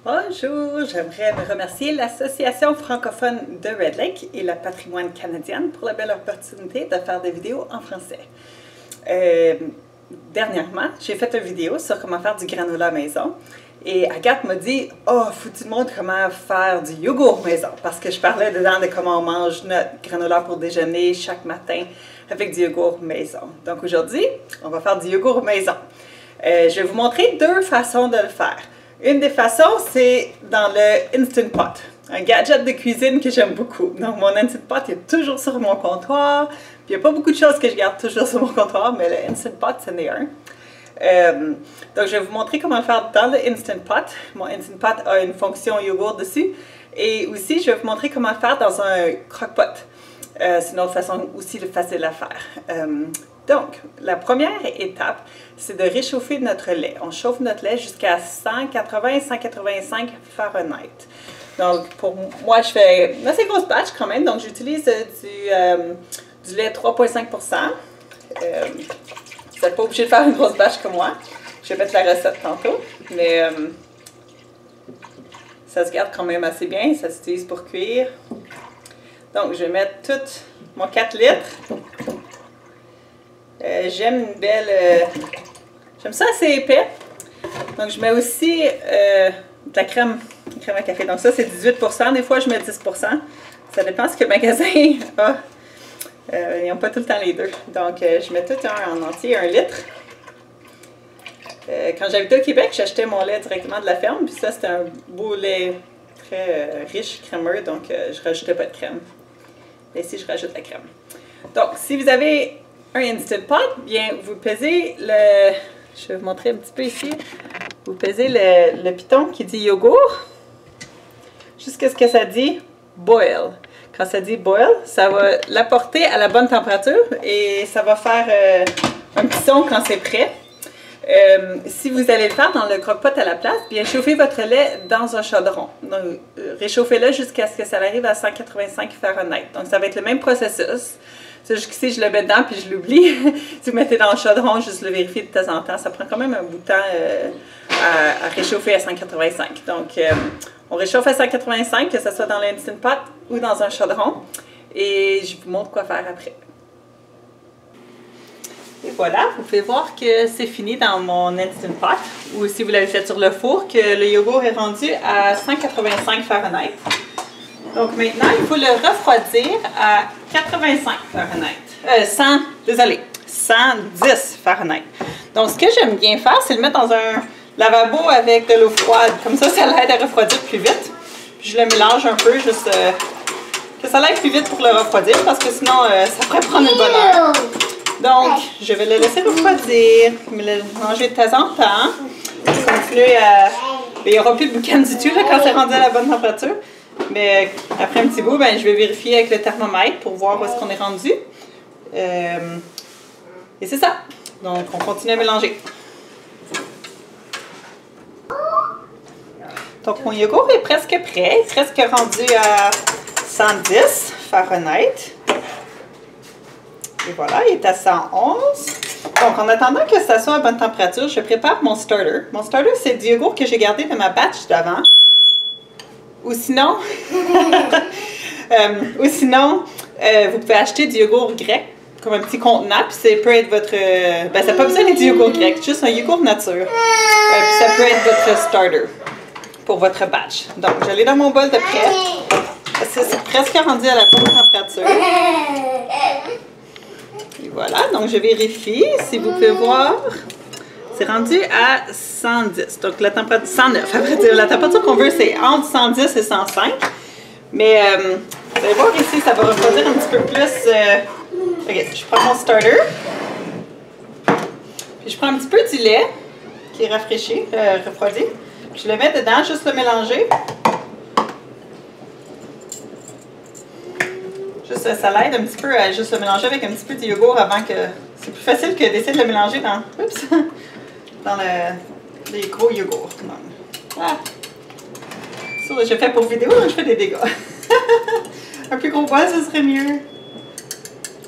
Bonjour, j'aimerais remercier l'Association francophone de Red Lake et la Patrimoine canadienne pour la belle opportunité de faire des vidéos en français. Dernièrement, j'ai fait une vidéo sur comment faire du granola maison et Agathe m'a dit « Oh, faut que tu te montres comment faire du yogourt maison » parce que je parlais dedans de comment on mange notre granola pour déjeuner chaque matin avec du yogourt maison. Donc aujourd'hui, on va faire du yogourt maison. Je vais vous montrer deux façons de le faire. Une des façons, c'est dans le Instant Pot, un gadget de cuisine que j'aime beaucoup. Donc, mon Instant Pot est toujours sur mon comptoir. Puis, il n'y a pas beaucoup de choses que je garde toujours sur mon comptoir, mais le Instant Pot, c'en est un. Donc, je vais vous montrer comment le faire dans le Instant Pot. Mon Instant Pot a une fonction yogourt dessus. Et aussi, je vais vous montrer comment le faire dans un crock-pot. C'est une autre façon aussi facile à faire. Donc, la première étape, c'est de réchauffer notre lait. On chauffe notre lait jusqu'à 180-185 Fahrenheit. Donc, pour moi, je fais une assez grosse batch quand même. Donc, j'utilise du lait 3,5 %. Vous n'êtes pas obligé de faire une grosse batch comme moi. Je vais mettre la recette tantôt. Mais ça se garde quand même assez bien. Ça s'utilise pour cuire. Donc, je vais mettre tout mon 4 litres. J'aime une belle... j'aime ça assez épais. Donc, je mets aussi de la crème à café. Donc, ça, c'est 18 %. Des fois, je mets 10 %. Ça dépend ce que le magasin a. Ils n'ont pas tout le temps les deux. Donc, je mets tout en entier, 1 litre. Quand j'habitais au Québec, j'achetais mon lait directement de la ferme. Puis ça, c'était un beau lait très riche, crémeux. Donc, je ne rajoutais pas de crème. Et ici, je rajoute la crème. Donc, si vous avez un Instant Pot, bien, vous pesez le... Je vais vous montrer un petit peu ici. Vous pesez le piton qui dit yogourt jusqu'à ce que ça dit boil. Quand ça dit boil, ça va l'apporter à la bonne température et ça va faire un petit son quand c'est prêt. Si vous allez le faire dans le crock-pot à la place, bien, chauffez votre lait dans un chaudron. Donc, réchauffez-le jusqu'à ce que ça arrive à 185 Fahrenheit. Donc, ça va être le même processus. C'est juste qu'ici, je le mets dedans puis je l'oublie. Si vous mettez dans le chaudron, juste le vérifier de temps en temps. Ça prend quand même un bout de temps à réchauffer à 185. Donc, on réchauffe à 185, que ce soit dans l'Instant Pot ou dans un chaudron. Et je vous montre quoi faire après. Et voilà, vous pouvez voir que c'est fini dans mon Instant Pot. Ou si vous l'avez fait sur le four, que le yogourt est rendu à 185 Fahrenheit. Donc maintenant, il faut le refroidir à 85 Fahrenheit. 110 Fahrenheit. Donc ce que j'aime bien faire, c'est le mettre dans un lavabo avec de l'eau froide. Comme ça, ça l'aide à refroidir plus vite. Puis je le mélange un peu, juste que ça l'aide plus vite pour le refroidir, parce que sinon, ça pourrait prendre une bonne heure. Donc, je vais le laisser refroidir, me le manger de temps en temps. Continuer à... Il n'y aura plus de boucan du tout là, quand c'est rendu à la bonne température. Mais après un petit bout, ben, je vais vérifier avec le thermomètre pour voir où est-ce qu'on est rendu. Et c'est ça. Donc, on continue à mélanger. Donc, mon yogourt est presque prêt. Presque rendu à 110 Fahrenheit. Et voilà, il est à 111. Donc, en attendant que ça soit à bonne température, je prépare mon starter. Mon starter, c'est du yogourt que j'ai gardé de ma batch d'avant. Ou sinon, vous pouvez acheter du yogourt grec, comme un petit contenant, puis ça peut être votre... ben, ça n'a pas besoin d'être du yogourt grec, juste un yogourt nature. Puis ça peut être votre starter pour votre batch. Donc, je l'ai dans mon bol de prêt. C'est presque rendu à la bonne température. Et voilà, donc je vérifie, si vous pouvez voir. C'est rendu à 110, donc la température, 109, à vrai dire. La température qu'on veut, c'est entre 110 et 105. Mais vous allez voir ici, ça va refroidir un petit peu plus. Ok, je prends mon starter. Puis je prends un petit peu du lait qui est rafraîchi, refroidi. Puis je le mets dedans, juste le mélanger. Juste, ça l'aide un petit peu à juste le mélanger avec un petit peu de yogourt avant que... C'est plus facile que d'essayer de le mélanger dans... Oups! Dans les gros yogourts. Ah. Ça, je fais pour vidéo, donc je fais des dégâts. Un plus gros bol, ce serait mieux.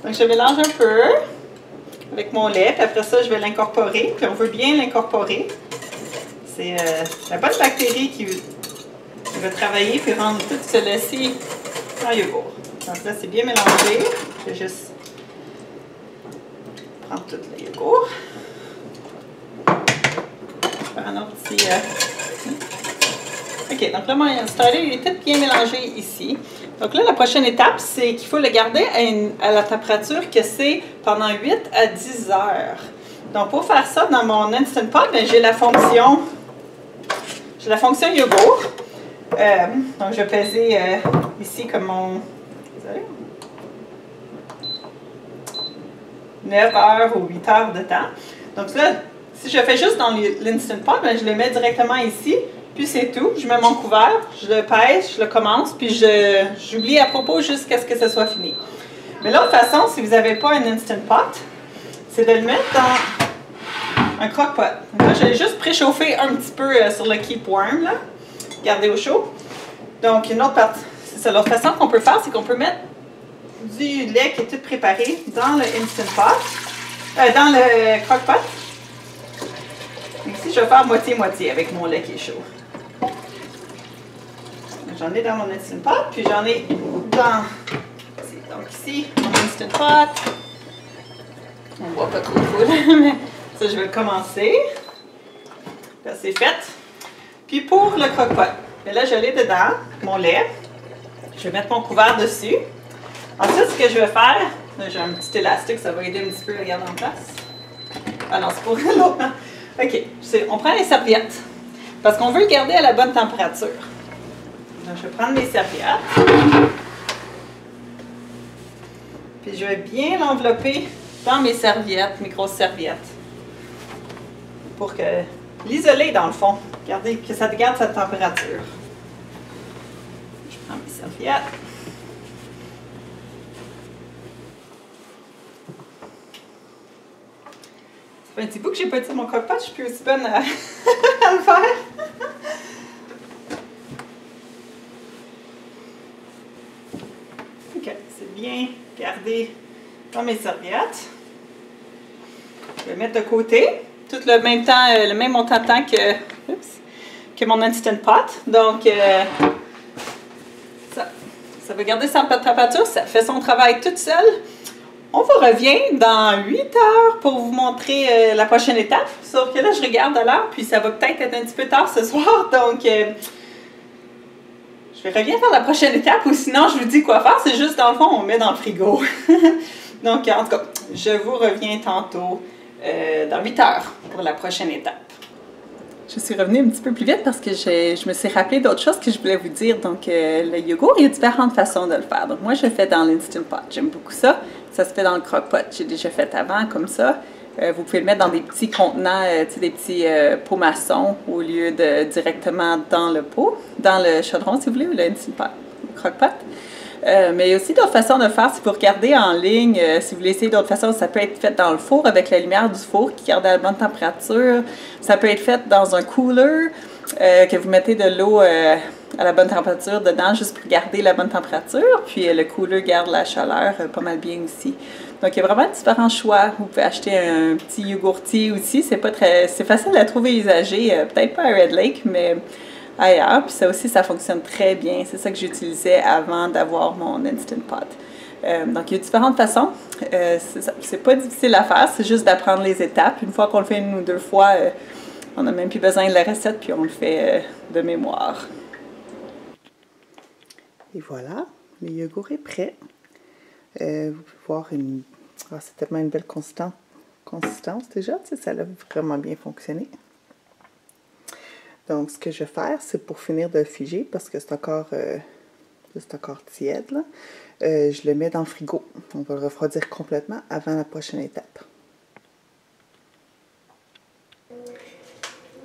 Donc, je mélange un peu avec mon lait, puis après ça, je vais l'incorporer. Puis on veut bien l'incorporer. C'est la bonne bactérie qui je vais travailler puis rendre tout ceci en yogourt. Donc là, c'est bien mélangé. Je vais juste prendre tout le yogourt. Faire un autre petit... OK, donc là, mon starter, il est tout bien mélangé ici. Donc là, la prochaine étape, c'est qu'il faut le garder à la température que c'est pendant 8 à 10 heures. Donc, pour faire ça, dans mon Instant Pot, j'ai la fonction yogourt. Donc, je vais peser ici comme mon... Désolé. 9 heures ou 8 heures de temps. Donc là, si je fais juste dans l'Instant Pot, je le mets directement ici. Puis c'est tout. Je mets mon couvert, je le pèse, je le commence, puis j'oublie à propos jusqu'à ce que ce soit fini. Mais l'autre façon, si vous n'avez pas un Instant Pot, c'est de le mettre dans un crock-pot. Là, je l'ai juste préchauffé un petit peu sur le Keep Warm, là. Garder au chaud. Donc, une autre partie, c'est ça. L'autre façon qu'on peut faire, c'est qu'on peut mettre du lait qui est tout préparé dans le Instant Pot, dans le crock-pot. Ici, je vais faire moitié-moitié avec mon lait qui est chaud. J'en ai dans mon Instant Pot, puis j'en ai dans... Donc ici, mon Instant Pot. On voit pas trop mais ça, je vais commencer. Là, c'est fait. Puis pour le crock-pot, là, je l'ai dedans, mon lait. Je vais mettre mon couvert dessus. Ensuite, ce que je vais faire, là, j'ai un petit élastique, ça va aider un petit peu à garder en place. Ah non, c'est pour l'autre. OK, on prend les serviettes, parce qu'on veut le garder à la bonne température. Donc, je vais prendre mes serviettes, puis je vais bien l'envelopper dans mes serviettes, mes grosses serviettes, pour l'isoler dans le fond, que ça garde sa température. Je prends mes serviettes. Un petit bout que j'ai pas dit mon crock-pot, je suis plus aussi bonne à le faire. OK, c'est bien gardé dans mes serviettes. Je vais mettre de côté, tout le même temps, le même montant de temps que mon Instant Pot. Donc, ça va garder sa température, ça fait son travail toute seule. On vous revient dans 8 heures pour vous montrer la prochaine étape. Sauf que là, je regarde à l'heure, puis ça va peut-être être un petit peu tard ce soir. Donc, je vais revenir faire la prochaine étape ou sinon, je vous dis quoi faire. C'est juste, dans le fond, on met dans le frigo. Donc, en tout cas, je vous reviens tantôt dans 8 heures pour la prochaine étape. Je suis revenue un petit peu plus vite parce que je me suis rappelé d'autres choses que je voulais vous dire. Donc, le yogourt, il y a différentes façons de le faire. Donc, moi, je le fais dans l'Instant Pot. J'aime beaucoup ça. Ça se fait dans le crock-pot. J'ai déjà fait avant, comme ça. Vous pouvez le mettre dans des petits contenants, des petits pots maçons, au lieu de directement dans le pot, dans le chaudron, si vous voulez, ou l'Instant Pot, le crock-pot. Mais il y a aussi d'autres façons de le faire. Si vous regardez en ligne, si vous voulez essayer d'autres façons, ça peut être fait dans le four avec la lumière du four qui garde à la bonne température. Ça peut être fait dans un cooler que vous mettez de l'eau à la bonne température dedans juste pour garder la bonne température. Puis le cooler garde la chaleur pas mal bien aussi. Donc il y a vraiment différents choix. Vous pouvez acheter un petit yogourtier aussi. C'est facile à trouver usagé. Peut-être pas à Red Lake, mais ailleurs. Puis ça aussi, ça fonctionne très bien. C'est ça que j'utilisais avant d'avoir mon Instant Pot. Donc, il y a différentes façons. C'est pas difficile à faire, c'est juste d'apprendre les étapes. Une fois qu'on le fait une ou deux fois, on n'a même plus besoin de la recette, puis on le fait de mémoire. Et voilà, le yogourt est prêt. Vous pouvez voir c'est tellement une belle consistance déjà. Ça a vraiment bien fonctionné. Donc, ce que je vais faire, c'est pour finir de le figer, parce que c'est encore tiède, là. Je le mets dans le frigo. On va le refroidir complètement avant la prochaine étape.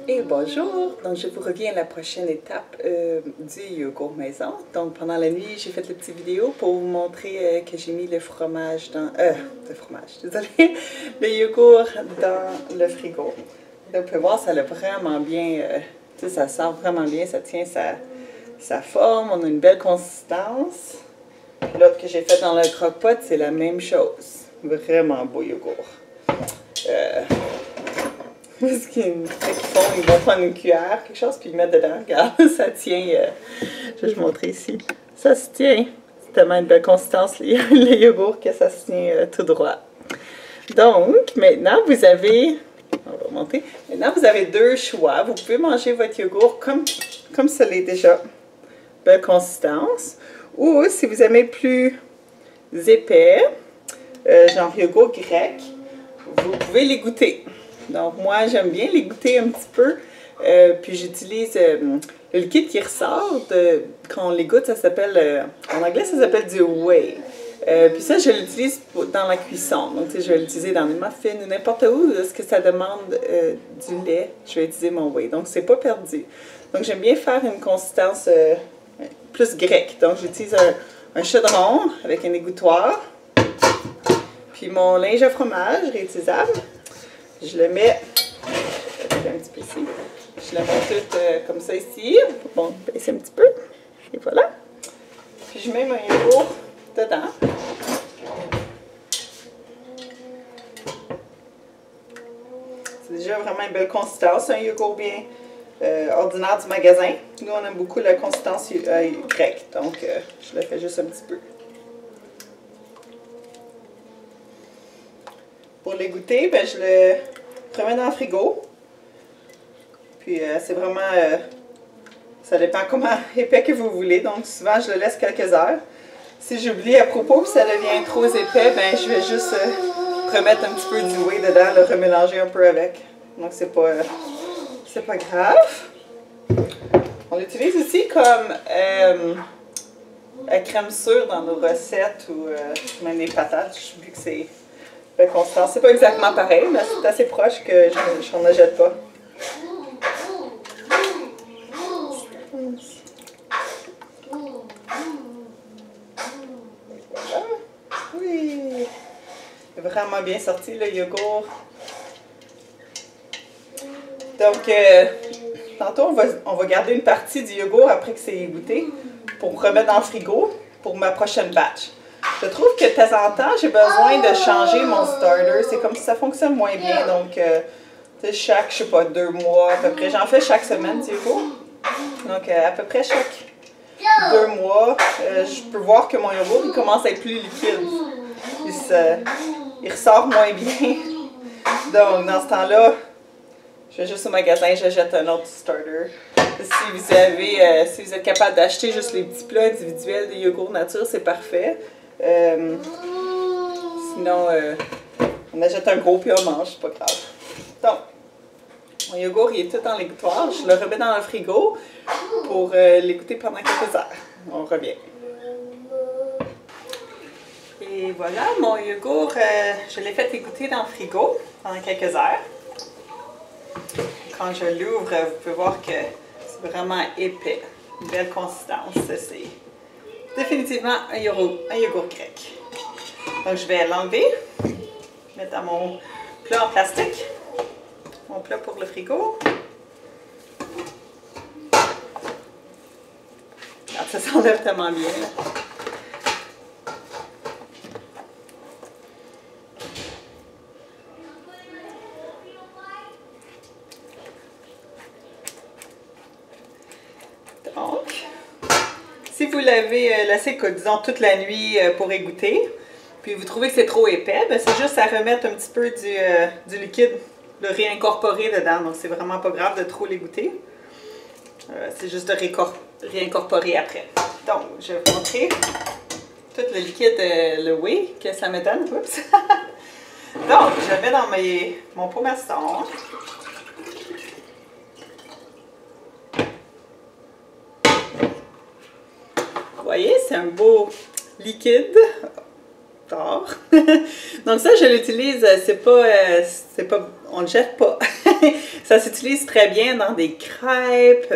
Et bonjour! Donc, je vous reviens à la prochaine étape du yogourt maison. Donc, pendant la nuit, j'ai fait la petite vidéo pour vous montrer que j'ai mis le fromage désolé, le yogourt dans le frigo. Là, vous pouvez voir, ça l'a vraiment bien, ça sort vraiment bien, ça tient sa forme, on a une belle consistance. L'autre que j'ai fait dans le crock-pot, c'est la même chose. Vraiment beau yogourt. Parce qu'ils font, ils vont prendre une cuillère, quelque chose, puis ils mettent dedans. Regarde, ça tient. Je vais vous montrer ici. Ça se tient. C'est tellement une belle consistance, le yogourt, que ça se tient tout droit. Donc, maintenant, vous avez... On va remonter. Maintenant, vous avez deux choix. Vous pouvez manger votre yogourt comme ça l'est déjà. Belle consistance. Ou, si vous aimez plus épais, genre yogourt grec, vous pouvez les goûter. Donc, moi, j'aime bien les goûter un petit peu. Puis, j'utilise le liquide qui ressort quand on les goûte, ça s'appelle, en anglais, ça s'appelle du whey. Puis ça, je l'utilise dans la cuisson. Donc, tu sais, je vais l'utiliser dans les muffins ou n'importe où. Est-ce que ça demande du lait? Je vais utiliser mon whey. Donc, c'est pas perdu. Donc, j'aime bien faire une consistance plus grecque. Donc, j'utilise un chaudron avec un égouttoir. Puis, mon linge à fromage réutilisable. Je le mets un petit peu ici. Je le mets tout comme ça ici. Bon, baisser un petit peu. Et voilà. Puis, je mets mon yogourt dedans. C'est déjà vraiment une belle consistance. C'est un yogourt bien ordinaire du magasin. Nous, on aime beaucoup la consistance grecque. Donc, je le fais juste un petit peu. Pour les goûter, ben, je le remets dans le frigo. Puis, c'est vraiment... ça dépend comment épais que vous voulez. Donc, souvent, je le laisse quelques heures. Si j'oublie à propos que ça devient trop épais, ben, je vais juste remettre un petit peu du whey dedans, le remélanger un peu avec. Donc, c'est pas grave. On l'utilise aussi comme crème sûre dans nos recettes ou même les patates, vu que c'est la consistance. C'est pas exactement pareil, mais c'est assez proche que je n'en achète pas. Oui! C'est vraiment bien sorti le yogourt. Donc, tantôt, on va garder une partie du yogourt après que c'est goûté pour remettre dans le frigo pour ma prochaine batch. Je trouve que de temps en temps, j'ai besoin de changer mon starter. C'est comme si ça fonctionne moins bien. Donc, chaque, je sais pas, 2 mois à peu près. J'en fais chaque semaine du yogourt. Donc, à peu près chaque 2 mois, je peux voir que mon yogourt il commence à être plus liquide. Il ressort moins bien. Donc, dans ce temps-là, je vais juste au magasin, j'achète un autre starter. Si vous êtes capable d'acheter juste les petits plats individuels de yogourt nature, c'est parfait. Sinon, on achète un gros puis on mange, c'est pas grave. Donc, mon yogourt il est tout dans l'égouttoir. Je le remets dans le frigo pour l'égoûter pendant quelques heures. On revient. Et voilà, mon yogourt, je l'ai fait égoutter dans le frigo pendant quelques heures. Quand je l'ouvre, vous pouvez voir que c'est vraiment épais. Une belle consistance. C'est définitivement un yogourt grec. Donc, je vais l'enlever, mettre dans mon plat en plastique. Mon plat pour le frigo. Alors, ça s'enlève tellement bien. Là. Donc, si vous l'avez laissé, disons, toute la nuit pour égoutter, puis vous trouvez que c'est trop épais, c'est juste à remettre un petit peu du liquide, le réincorporer dedans. Donc, c'est vraiment pas grave de trop l'égoutter. C'est juste de réincorporer après. Donc, je vais vous montrer tout le liquide, le whey que ça me donne. Oups. Donc, je le mets dans mon pot maçon. Vous voyez, c'est un beau liquide d'or. Donc ça, je l'utilise, on ne le jette pas. Ça s'utilise très bien dans des crêpes,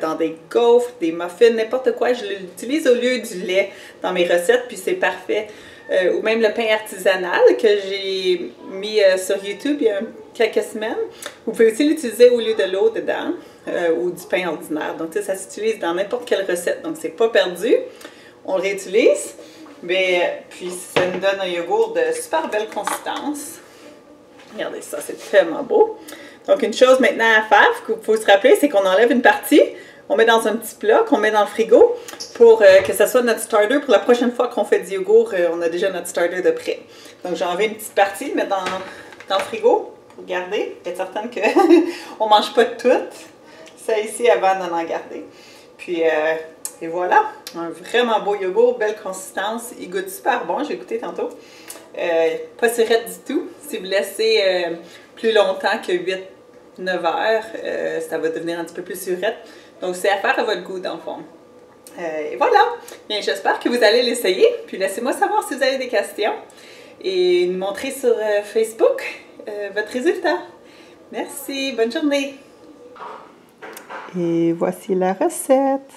dans des gaufres, des muffins, n'importe quoi. Je l'utilise au lieu du lait dans mes recettes, puis c'est parfait. Ou même le pain artisanal que j'ai mis sur YouTube il y a quelques semaines. Vous pouvez aussi l'utiliser au lieu de l'eau dedans, ou du pain ordinaire. Donc ça s'utilise dans n'importe quelle recette. Donc c'est pas perdu. On le réutilise. Mais puis ça nous donne un yogourt de super belle consistance. Regardez ça, c'est tellement beau. Donc, une chose maintenant à faire, qu'il faut se rappeler, c'est qu'on enlève une partie, on met dans un petit plat qu'on met dans le frigo pour que ça soit notre starter. Pour la prochaine fois qu'on fait du yogourt, on a déjà notre starter de prêt. Donc, j'ai enlevé une petite partie, le mettre dans le frigo pour garder, être certaine qu'on ne mange pas tout ça ici avant d'en garder. Puis, et voilà, un vraiment beau yogourt, belle consistance. Il goûte super bon, j'ai goûté tantôt. Pas surette du tout. Si vous laissez plus longtemps que 8-9 heures, ça va devenir un petit peu plus surette. Donc, c'est à faire à votre goût, dans le fond. Et voilà. Bien, j'espère que vous allez l'essayer. Puis, laissez-moi savoir si vous avez des questions. Et nous montrer sur Facebook votre résultat. Merci. Bonne journée. Et voici la recette.